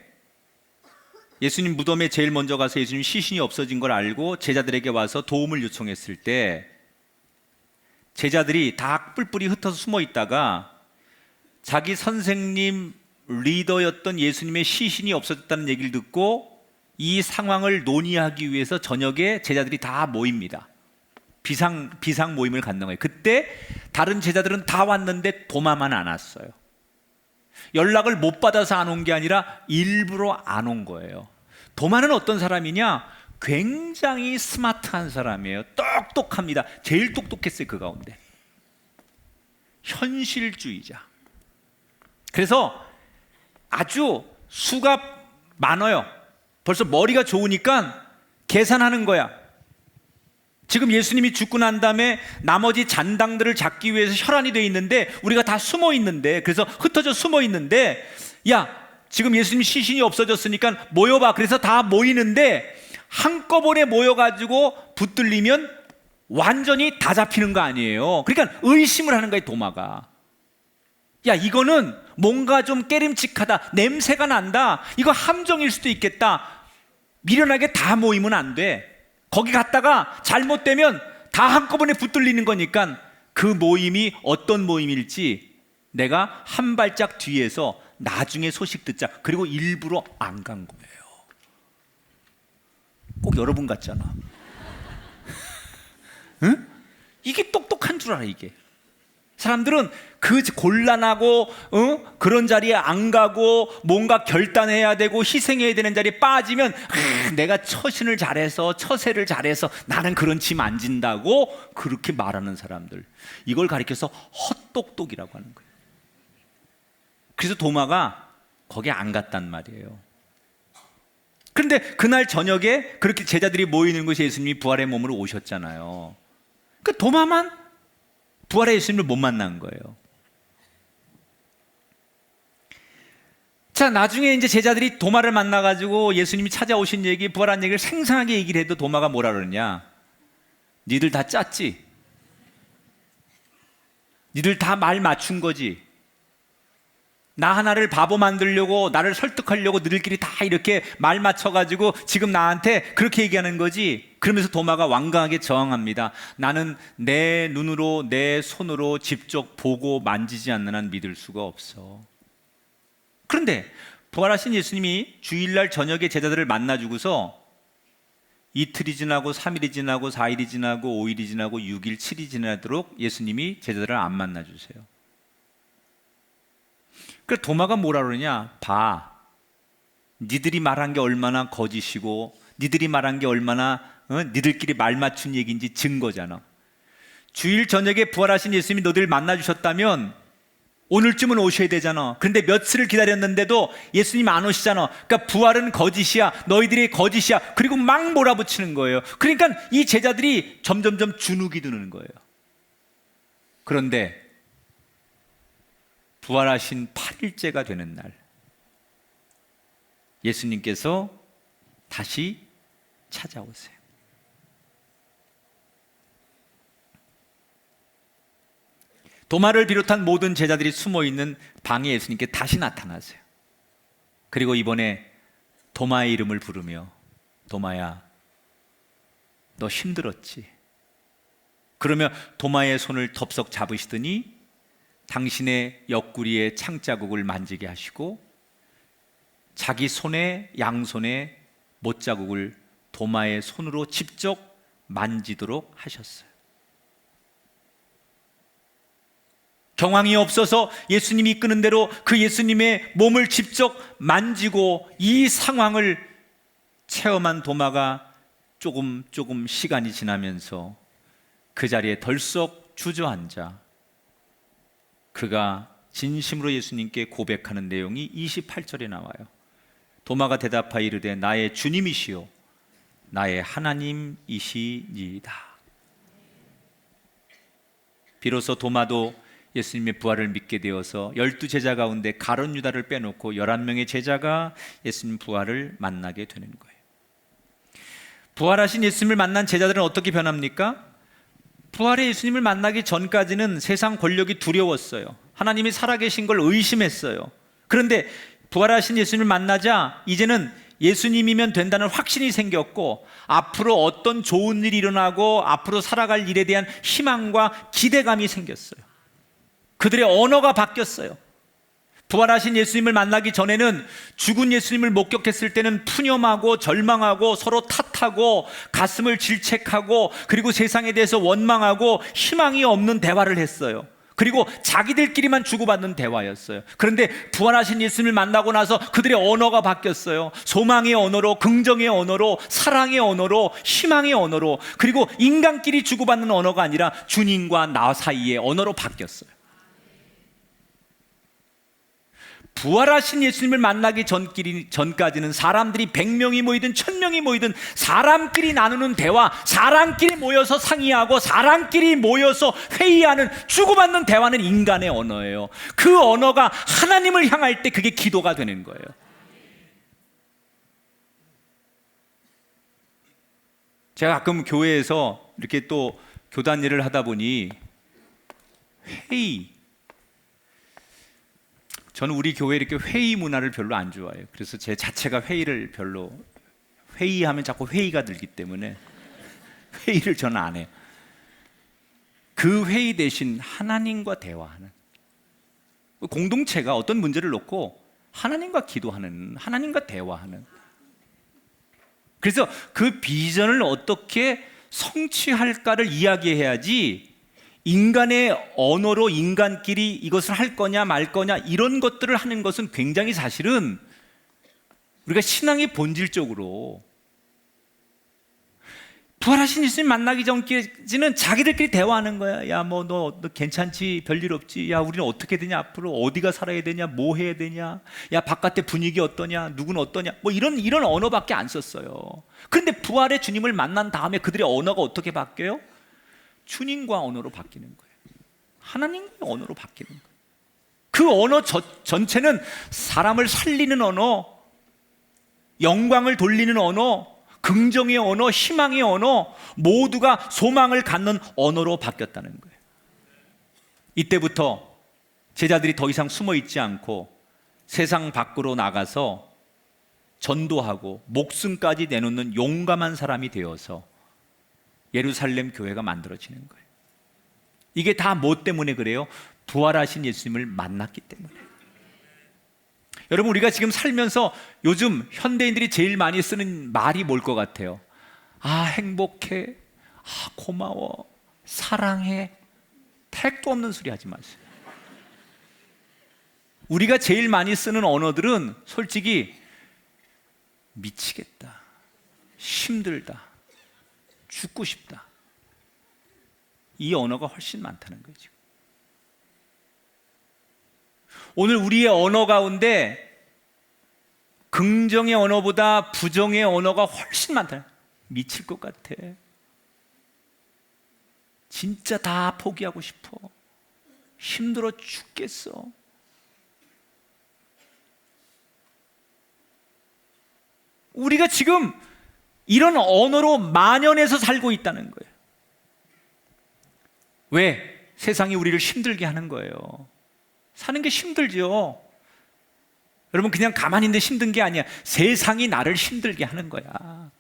예수님 무덤에 제일 먼저 가서 예수님 시신이 없어진 걸 알고 제자들에게 와서 도움을 요청했을 때 제자들이 다 뿔뿔이 흩어서 숨어 있다가 자기 선생님 리더였던 예수님의 시신이 없어졌다는 얘기를 듣고 이 상황을 논의하기 위해서 저녁에 제자들이 다 모입니다. 비상 모임을 갖는 거예요. 그때 다른 제자들은 다 왔는데 도마만 안 왔어요. 연락을 못 받아서 안 온 게 아니라 일부러 안 온 거예요. 도마는 어떤 사람이냐? 굉장히 스마트한 사람이에요. 똑똑합니다. 제일 똑똑했어요, 그 가운데. 현실주의자. 그래서 아주 수가 많아요. 벌써 머리가 좋으니까 계산하는 거야. 지금 예수님이 죽고 난 다음에 나머지 잔당들을 잡기 위해서 혈안이 돼 있는데 우리가 다 숨어 있는데, 그래서 흩어져 숨어 있는데, 야 지금 예수님 시신이 없어졌으니까 모여봐. 그래서 다 모이는데 한꺼번에 모여가지고 붙들리면 완전히 다 잡히는 거 아니에요. 그러니까 의심을 하는 거예요, 도마가. 야 이거는 뭔가 좀 깨림칙하다, 냄새가 난다, 이거 함정일 수도 있겠다. 미련하게 다 모이면 안 돼. 거기 갔다가 잘못되면 다 한꺼번에 붙들리는 거니까 그 모임이 어떤 모임일지 내가 한 발짝 뒤에서 나중에 소식 듣자. 그리고 일부러 안 간 거예요. 꼭 여러분 같잖아. 응? 이게 똑똑한 줄 알아. 이게 사람들은 그 곤란하고 그런 자리에 안 가고 뭔가 결단해야 되고 희생해야 되는 자리에 빠지면 내가 처신을 잘해서 처세를 잘해서 나는 그런 짐 안 진다고 그렇게 말하는 사람들, 이걸 가리켜서 헛똑똑이라고 하는 거예요. 그래서 도마가 거기 안 갔단 말이에요. 그런데 그날 저녁에 그렇게 제자들이 모이는 곳에 예수님이 부활의 몸으로 오셨잖아요. 그 도마만 부활의 예수님을 못 만난 거예요. 자, 나중에 이제 제자들이 도마를 만나가지고 예수님이 찾아오신 얘기, 부활한 얘기를 생생하게 얘기를 해도 도마가 뭐라 그러냐? 니들 다 짰지? 니들 다 말 맞춘 거지? 나 하나를 바보 만들려고, 나를 설득하려고 너희들끼리 다 이렇게 말 맞춰가지고 지금 나한테 그렇게 얘기하는 거지. 그러면서 도마가 완강하게 저항합니다. 나는 내 눈으로, 내 손으로 직접 보고 만지지 않는 한 믿을 수가 없어. 그런데 부활하신 예수님이 주일날 저녁에 제자들을 만나주고서 이틀이 지나고 3일이 지나고 4일이 지나고 5일이 지나고 6일, 7일이 지나도록 예수님이 제자들을 안 만나주세요. 그래서 도마가 뭐라 그러냐? 봐, 니들이 말한 게 얼마나 거짓이고 니들이 말한 게 얼마나 니들끼리 말 맞춘 얘기인지 증거잖아. 주일 저녁에 부활하신 예수님이 너희들 만나주셨다면 오늘쯤은 오셔야 되잖아. 그런데 며칠을 기다렸는데도 예수님 안 오시잖아. 그러니까 부활은 거짓이야, 너희들이 거짓이야. 그리고 막 몰아붙이는 거예요. 그러니까 이 제자들이 점점점 주눅이 드는 거예요. 그런데 부활하신 8일째가 되는 날, 예수님께서 다시 찾아오세요. 도마를 비롯한 모든 제자들이 숨어있는 방에 예수님께 다시 나타나세요. 그리고 이번에 도마의 이름을 부르며, 도마야, 너 힘들었지? 그러며 도마의 손을 덥석 잡으시더니 당신의 옆구리에 창자국을 만지게 하시고 자기 손에, 양손에 못자국을 도마의 손으로 직접 만지도록 하셨어요. 경황이 없어서 예수님이 이끄는 대로 그 예수님의 몸을 직접 만지고 이 상황을 체험한 도마가 조금 시간이 지나면서 그 자리에 덜썩 주저앉아 그가 진심으로 예수님께 고백하는 내용이 28절에 나와요. 도마가 대답하여 이르되 나의 주님이시요 나의 하나님이시니이다. 비로소 도마도 예수님의 부활을 믿게 되어서 12제자 가운데 가룟 유다를 빼놓고 11명의 제자가 예수님 부활을 만나게 되는 거예요. 부활하신 예수님을 만난 제자들은 어떻게 변합니까? 부활의 예수님을 만나기 전까지는 세상 권력이 두려웠어요. 하나님이 살아계신 걸 의심했어요. 그런데 부활하신 예수님을 만나자 이제는 예수님이면 된다는 확신이 생겼고, 앞으로 어떤 좋은 일이 일어나고 앞으로 살아갈 일에 대한 희망과 기대감이 생겼어요. 그들의 언어가 바뀌었어요. 부활하신 예수님을 만나기 전에는 죽은 예수님을 목격했을 때는 푸념하고 절망하고 서로 탓하고 가슴을 질책하고 그리고 세상에 대해서 원망하고 희망이 없는 대화를 했어요. 그리고 자기들끼리만 주고받는 대화였어요. 그런데 부활하신 예수님을 만나고 나서 그들의 언어가 바뀌었어요. 소망의 언어로, 긍정의 언어로, 사랑의 언어로, 희망의 언어로, 그리고 인간끼리 주고받는 언어가 아니라 주님과 나 사이의 언어로 바뀌었어요. 부활하신 예수님을 만나기 전까지는 사람들이 100명이 모이든 1000명이 모이든 사람끼리 나누는 대화, 사람끼리 모여서 상의하고 사람끼리 모여서 회의하는, 주고받는 대화는 인간의 언어예요. 그 언어가 하나님을 향할 때 그게 기도가 되는 거예요. 제가 가끔 교회에서 이렇게 또 교단 일을 하다 보니 저는 우리 교회 이렇게 회의 문화를 별로 안 좋아해요. 그래서 제 자체가 회의하면 자꾸 회의가 들기 때문에 회의를 저는 안 해요. 그 회의 대신 하나님과 대화하는, 공동체가 어떤 문제를 놓고 하나님과 기도하는, 하나님과 대화하는, 그래서 그 비전을 어떻게 성취할까를 이야기해야지 인간의 언어로 인간끼리 이것을 할 거냐 말 거냐 이런 것들을 하는 것은 굉장히 사실은 우리가 신앙의 본질적으로, 부활하신 예수님 만나기 전까지는 자기들끼리 대화하는 거야. 야, 뭐 너 괜찮지? 별일 없지? 야, 우리는 어떻게 되냐? 앞으로 어디가 살아야 되냐? 뭐 해야 되냐? 야, 바깥의 분위기 어떠냐? 누구는 어떠냐? 뭐 이런 언어밖에 안 썼어요. 그런데 부활의 주님을 만난 다음에 그들의 언어가 어떻게 바뀌어요? 주님과 언어로 바뀌는 거예요. 하나님과 언어로 바뀌는 거예요. 그 언어 전체는 사람을 살리는 언어, 영광을 돌리는 언어, 긍정의 언어, 희망의 언어, 모두가 소망을 갖는 언어로 바뀌었다는 거예요. 이때부터 제자들이 더 이상 숨어 있지 않고 세상 밖으로 나가서 전도하고 목숨까지 내놓는 용감한 사람이 되어서 예루살렘 교회가 만들어지는 거예요. 이게 다 뭐 때문에 그래요? 부활하신 예수님을 만났기 때문에. 여러분, 우리가 지금 살면서 요즘 현대인들이 제일 많이 쓰는 말이 뭘 것 같아요? 아, 행복해. 아, 고마워. 사랑해. 택도 없는 소리 하지 마세요. 우리가 제일 많이 쓰는 언어들은 솔직히 미치겠다, 힘들다, 죽고 싶다, 이 언어가 훨씬 많다는 거죠. 오늘 우리의 언어 가운데 긍정의 언어보다 부정의 언어가 훨씬 많다. 미칠 것 같아. 진짜 다 포기하고 싶어. 힘들어 죽겠어. 우리가 지금 이런 언어로 만연해서 살고 있다는 거예요. 왜? 세상이 우리를 힘들게 하는 거예요. 사는 게 힘들죠. 여러분, 그냥 가만히 있는데 힘든 게 아니야. 세상이 나를 힘들게 하는 거야.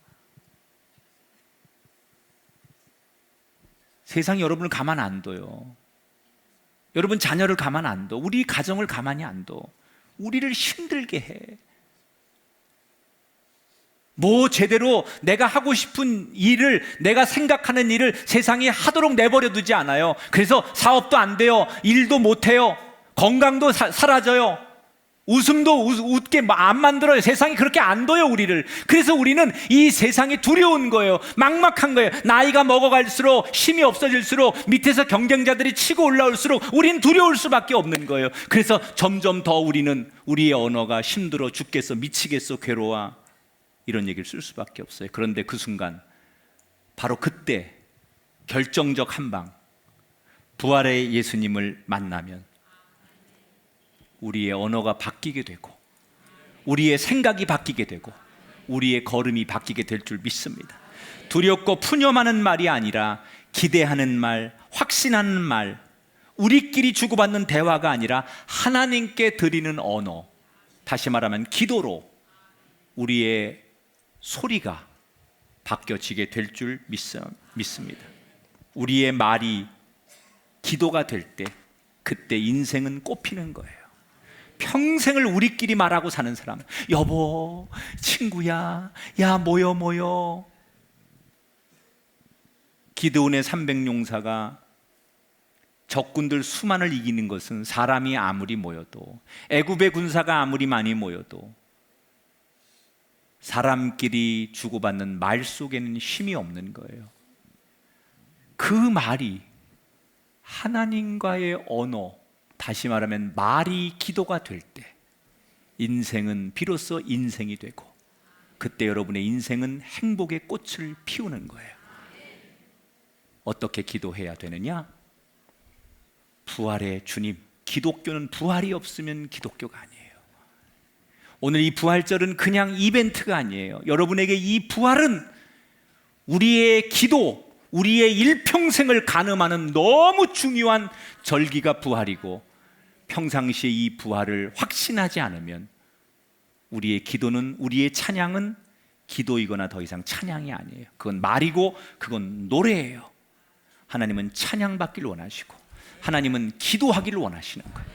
세상이 여러분을 가만 안 둬요. 여러분 자녀를 가만 안 둬. 우리 가정을 가만히 안 둬. 우리를 힘들게 해. 뭐 제대로 내가 하고 싶은 일을, 내가 생각하는 일을 세상이 하도록 내버려 두지 않아요. 그래서 사업도 안 돼요. 일도 못 해요. 건강도 사라져요. 웃음도 웃게 안 만들어요. 세상이 그렇게 안 둬요, 우리를. 그래서 우리는 이 세상이 두려운 거예요. 막막한 거예요. 나이가 먹어갈수록, 힘이 없어질수록, 밑에서 경쟁자들이 치고 올라올수록 우리는 두려울 수밖에 없는 거예요. 그래서 점점 더 우리는 우리의 언어가 힘들어 죽겠어, 미치겠어, 괴로워, 이런 얘기를 쓸 수밖에 없어요. 그런데 그 순간, 바로 그때 결정적 한방, 부활의 예수님을 만나면 우리의 언어가 바뀌게 되고, 우리의 생각이 바뀌게 되고, 우리의 걸음이 바뀌게 될 줄 믿습니다. 두렵고 푸념하는 말이 아니라 기대하는 말, 확신하는 말, 우리끼리 주고받는 대화가 아니라 하나님께 드리는 언어, 다시 말하면 기도로 우리의 소리가 바뀌어지게 될 줄 믿습니다. 우리의 말이 기도가 될 때, 그때 인생은 꽃피는 거예요. 평생을 우리끼리 말하고 사는 사람, 여보, 친구야, 야, 모여. 기드온의 300용사가 적군들 수만을 이기는 것은 사람이 아무리 모여도, 애굽의 군사가 아무리 많이 모여도 사람끼리 주고받는 말 속에는 힘이 없는 거예요. 그 말이 하나님과의 언어, 다시 말하면 말이 기도가 될 때 인생은 비로소 인생이 되고, 그때 여러분의 인생은 행복의 꽃을 피우는 거예요. 어떻게 기도해야 되느냐? 부활의 주님, 기독교는 부활이 없으면 기독교가 아니에요. 오늘 이 부활절은 그냥 이벤트가 아니에요. 여러분에게 이 부활은 우리의 기도, 우리의 일평생을 가늠하는 너무 중요한 절기가 부활이고, 평상시에 이 부활을 확신하지 않으면 우리의 기도는, 우리의 찬양은 기도이거나 더 이상 찬양이 아니에요. 그건 말이고 그건 노래예요. 하나님은 찬양받기를 원하시고 하나님은 기도하기를 원하시는 거예요.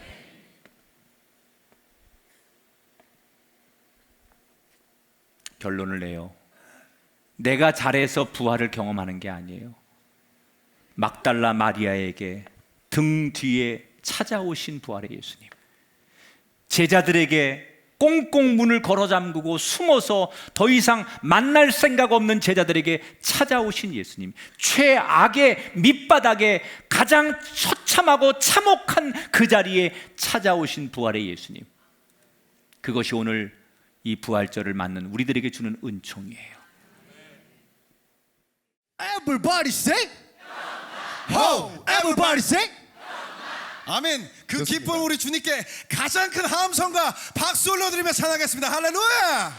결론을 내요. 내가 잘해서 부활을 경험하는 게 아니에요. 막달라 마리아에게 등 뒤에 찾아오신 부활의 예수님, 제자들에게 꽁꽁 문을 걸어 잠그고 숨어서 더 이상 만날 생각 없는 제자들에게 찾아오신 예수님, 최악의 밑바닥에 가장 처참하고 참혹한 그 자리에 찾아오신 부활의 예수님, 그것이 오늘 이 부활절을 맞는 우리들에게 주는 은총이에요. Everybody say, ho! Everybody say. 아멘. 그 기쁨을 우리 주님께 가장 큰 함성과 박수 올려드리며 찬양하겠습니다. 할렐루야.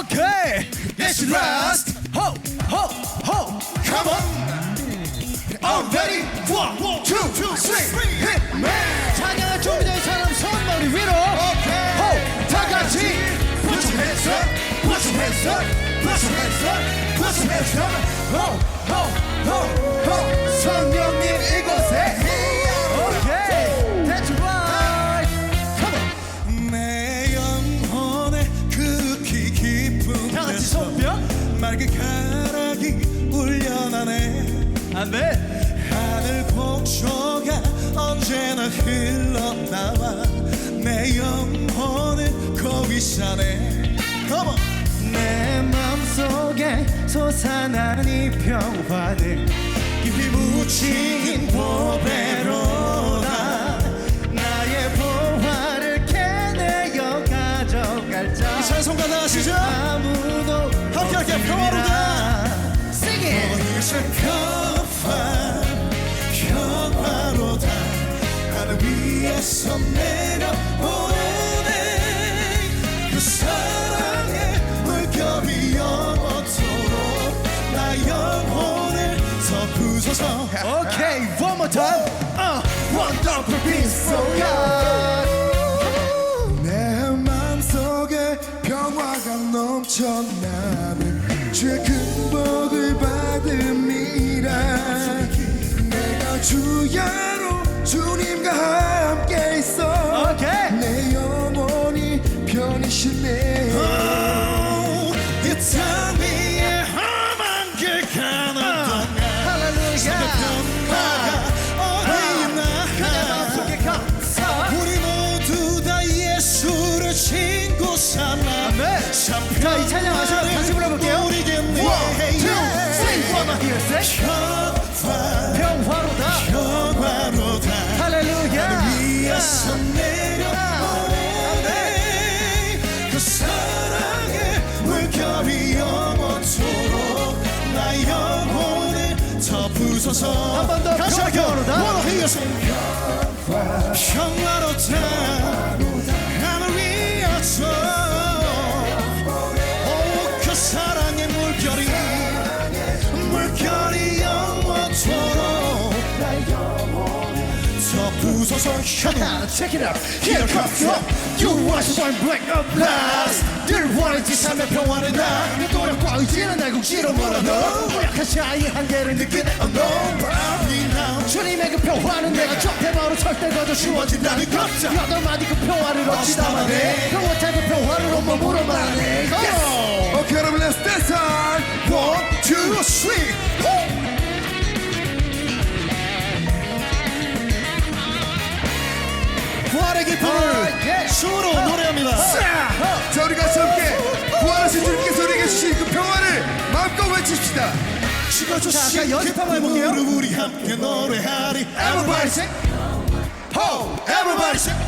Okay, it's last. Ho, ho, ho. Come on. All ready? 1, 2, 3, hit me. 찬양을 준비된 사람 손 머리 위로. hands up, put your hands up, put your hands up. Ho, ho, ho, ho. 성령님 이곳에. Okay, that's right. Come on. 내 영혼의 극히 깊은 다 같이 데서 손뼉. 맑은 가락이 울려나네. 아멘. 하늘 폭소가 언제나 흘러나와 내 영혼을 고비사네. Come on. 내 맘속에 솟아나는 이 평화는 깊이 묻힌 보배로다. 나의 보화를 캐내어 가져갈 자. 이 찬송가 다 아시죠? 아무도 함께 할게요. 평화로다. Sing it. 평화로다. 하늘 위에서 내려오네. 그 사랑의 물결이 영원토록 나 영혼을 더 부숴서. Okay, one more time. Wonderful peace from God. 내 맘속에 평화가 넘쳐나는 주의 큰 복을 받음이라. 내가 주야로 주님과 함께 있어. Okay. 내 영혼이 편이시네. 이 땅 위에 험한 길 가는 동안 할렐루야. 평화가 어디 있나. 그대 마음속에 감사. 우리 모두 다 예수를 친구 삼아. 아멘. 자, 이 찬양 아시면 다시 불러볼게요. One, two, three, one more here. Say. 평화로다. 평화로다. 할렐루야. 위에서 내려오네. 그 사랑의 물결이 영원토록 나 영혼을 더 부숴서. 한 번 더 다시 할게요. 평화로다. 평화로다. 하늘 위에서 그 사랑의 물결이 영원토록 더 부숴서. Check it out. Here comes up. You watch one break of blast. 늘 원했지 삶의 평화는 나. 내 노력과 의지는 날 국지로 몰아넣어. 약한 자의 한계를 느끼네. 주님의 그 평화는 내가 접해바로 절대 거저 쉬워진다는 것. 여덟 마디 그 평화를 얻지 담아내. 그 못한 그 평화를 온몸으로 말하네. Okay, 여러분, let's dance time. 1, 2, 3. 부활의 기쁨을 춤으로 노래합니다. 자, 우리 같이 함께 부활하신 주님께서 우리에게 주신 그 평화를 마음껏 외칩시다. 주가 자, 주신 아까 연습 한번 해볼게요. 기쁨으로 우리 함께 노래하리. Everybody sing. Ho, everybody sing.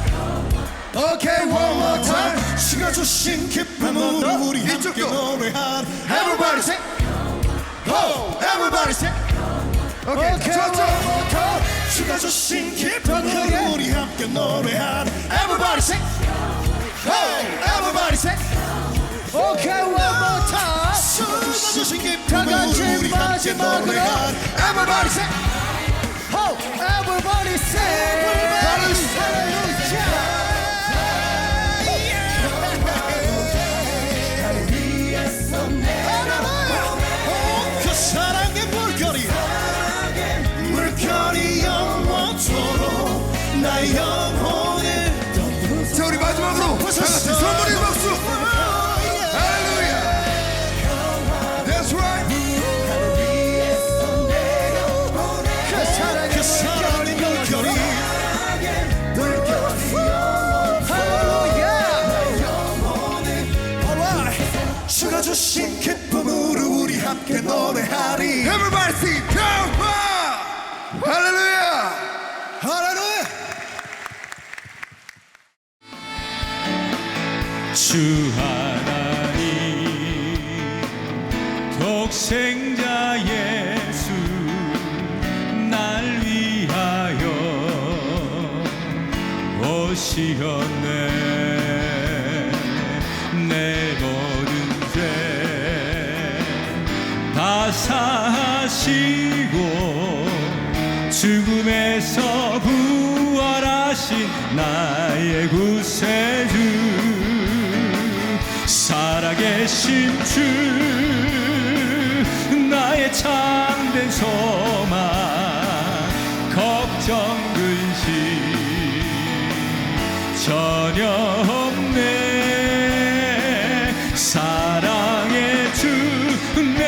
Okay, one more time. 주가 주신 기쁨으로 우리 함께 이쪽도. 노래하리. Everybody sing. Ho, everybody sing. Okay, 좋죠. 주가 주신 기쁨으로 우리 함께 노래하리. Everybody sing. Ho, everybody sing. Okay, one more time. 주가 주신 다 같이 기쁨으로 우리 함께 마지막으로. 노래하리. Everybody sing. Oh, everybody sing. Hallelujah. 그 사랑의 물결이 영원토록 나 영혼을 자, 우리 마지막으로 다 같이 선물의 박수. 할렐루야. That's right. 그 사랑의 물결이 주가 주신 기쁨으로 우리 함께 노래하리. Everybody sing 평화. 할렐루야. 할렐루야. 주 하나님 독생자 예수 날 위하여 오시었네. 내 모든 죄 다 사하시고 죽음에서 부활하신 나의 구세주 살아계신 살아계신 주 나의 참된 소망 걱정 근심 전혀 없네 사랑의 주 내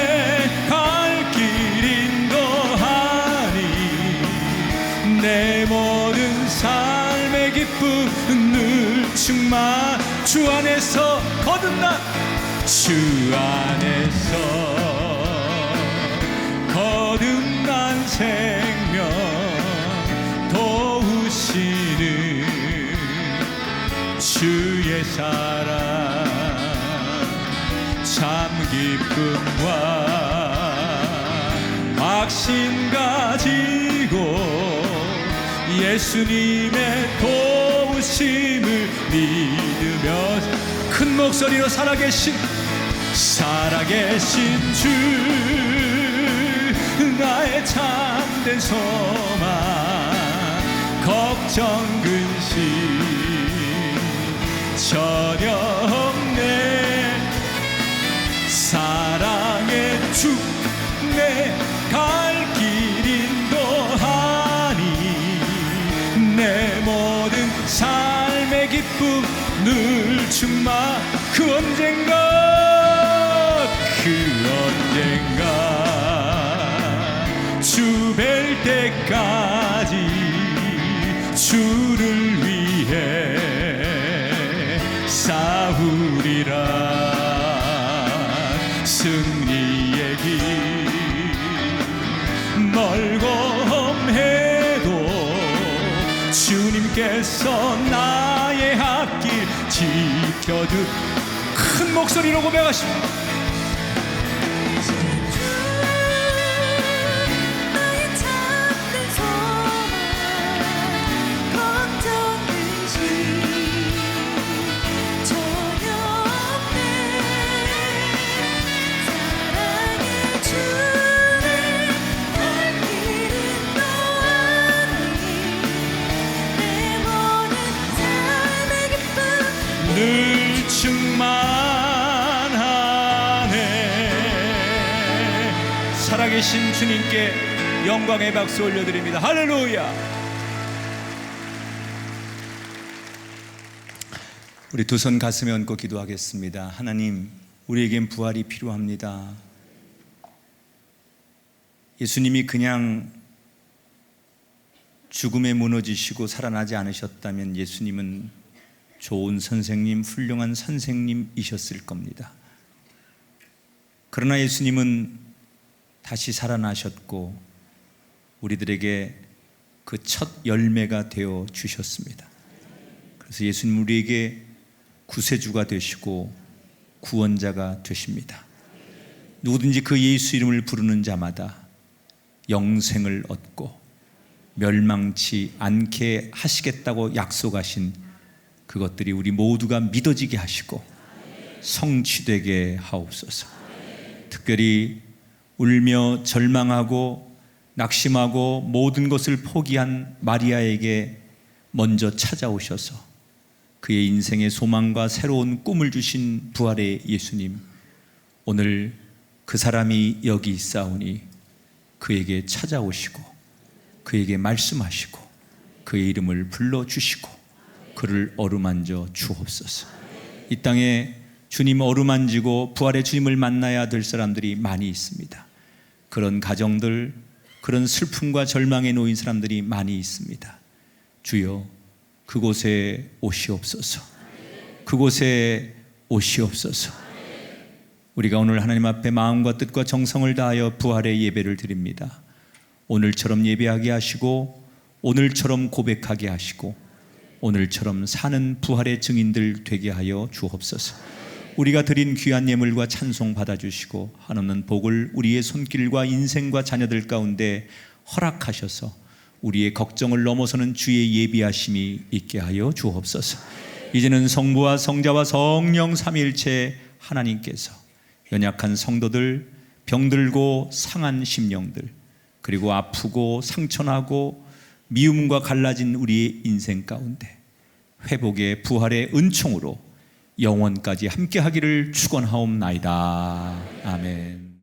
갈 길 인도하니 내 모든 삶의 기쁨 늘 충만 주 안에서 거듭난 주 안에서 거듭난 생명 도우시는 주의 사랑 참 기쁨과 확신 가지고 예수님의 도우심을 믿으며 큰 목소리로 살아계신 주 나의 참된 소망 걱정 근심 전혀 없네 사랑의 주 내 갈 길 인도하니 내 모든 삶의 기쁨 늘 충만 그 언젠가 주 뵐 때까지 주를 위해 싸우리라 승리의 길 멀고 험해도 주님께서 나의 앞길 지켜주 큰 목소리로 고백하십니다. 늘 충만하네 살아계신 주님께 영광의 박수 올려드립니다. 할렐루야. 우리 두 손 가슴에 얹고 기도하겠습니다. 하나님, 우리에겐 부활이 필요합니다. 예수님이 그냥 죽음에 무너지시고 살아나지 않으셨다면 예수님은 좋은 선생님, 훌륭한 선생님이셨을 겁니다. 그러나 예수님은 다시 살아나셨고 우리들에게 그 첫 열매가 되어 주셨습니다. 그래서 예수님 우리에게 구세주가 되시고 구원자가 되십니다. 누구든지 그 예수 이름을 부르는 자마다 영생을 얻고 멸망치 않게 하시겠다고 약속하신 그것들이 우리 모두가 믿어지게 하시고 성취되게 하옵소서. 특별히 울며 절망하고 낙심하고 모든 것을 포기한 마리아에게 먼저 찾아오셔서 그의 인생의 소망과 새로운 꿈을 주신 부활의 예수님, 오늘 그 사람이 여기 있사오니 그에게 찾아오시고 그에게 말씀하시고 그의 이름을 불러주시고 그를 어루만져 주옵소서. 이 땅에 주님 어루만지고 부활의 주님을 만나야 될 사람들이 많이 있습니다. 그런 가정들, 그런 슬픔과 절망에 놓인 사람들이 많이 있습니다. 주여, 그곳에 오시옵소서. 그곳에 오시옵소서. 우리가 오늘 하나님 앞에 마음과 뜻과 정성을 다하여 부활의 예배를 드립니다. 오늘처럼 예배하게 하시고 오늘처럼 고백하게 하시고 오늘처럼 사는 부활의 증인들 되게 하여 주옵소서. 우리가 드린 귀한 예물과 찬송 받아주시고 한없는 복을 우리의 손길과 인생과 자녀들 가운데 허락하셔서 우리의 걱정을 넘어서는 주의 예비하심이 있게 하여 주옵소서. 이제는 성부와 성자와 성령 삼위일체 하나님께서 연약한 성도들, 병들고 상한 심령들, 그리고 아프고 상처나고 미움과 갈라진 우리의 인생 가운데 회복의 부활의 은총으로 영원까지 함께하기를 축원하옵나이다. 아멘.